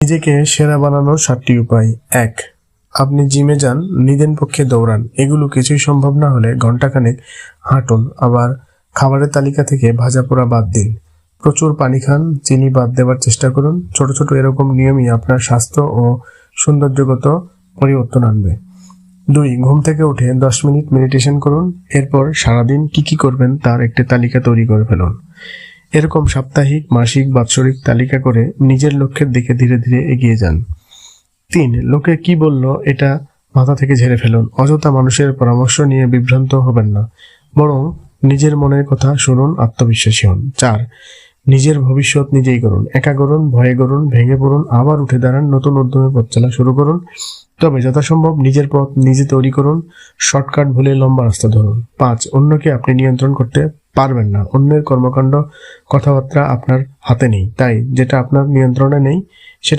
নিজেকে সেরা বানানোর 7টি উপায়। 1. আপনি জিমে যান, নিদেন পক্ষে দৌড়ান, এগুলো কিছুই সম্ভব না হলে ঘন্টাখানেক হাঁটুন। আবার খাবারের তালিকা থেকে ভাজা পোড়া বাদ দিন। প্রচুর পানি খান, চিনি বাদ দেওয়ার চেষ্টা করুন। ছোট ছোট এরকম নিয়মই আপনার স্বাস্থ্য ও সৌন্দর্যগত পরিবর্তন আনবে। 2. ঘুম থেকে উঠে 10 মিনিট মেডিটেশন করুন। এরপর সারাদিন কি করবেন তার একটি তালিকা তৈরি করে ফেলুন। এরকম সাপ্তাহিক, মাসিক, বাৎসরিক তালিকা করে নিজের লক্ষ্যের দিকে ধীরে ধীরে এগিয়ে যান। 3. লোকে কি বলল এটা মাথা থেকে ঝেড়ে ফেলুন। অযথা মানুষের পরামর্শ নিয়ে বিভ্রান্ত হবেন না, বরং নিজের মনের কথা শুনুন, আত্মবিশ্বাসী হন। 4. নিজের ভবিষ্যৎ নিজেই করুন। একা করুন, ভয়ে করুন, ভেঙে পড়ুন, আবার উঠে দাঁড়ান, নতুন উদ্যমে পথ চলা শুরু করুন। তবে যথাসম্ভব নিজের পথ নিজে তৈরি করুন। শর্টকাট ভুলে লম্বা রাস্তা ধরুন। 5. অন্যকে আপনি নিয়ন্ত্রণ করতে পারবেন না। অন্যের কর্মকাণ্ড, কথাবার্তা আপনার হাতে নেই। তাই যেটা আপনার নিয়ন্ত্রণে নেই সেটা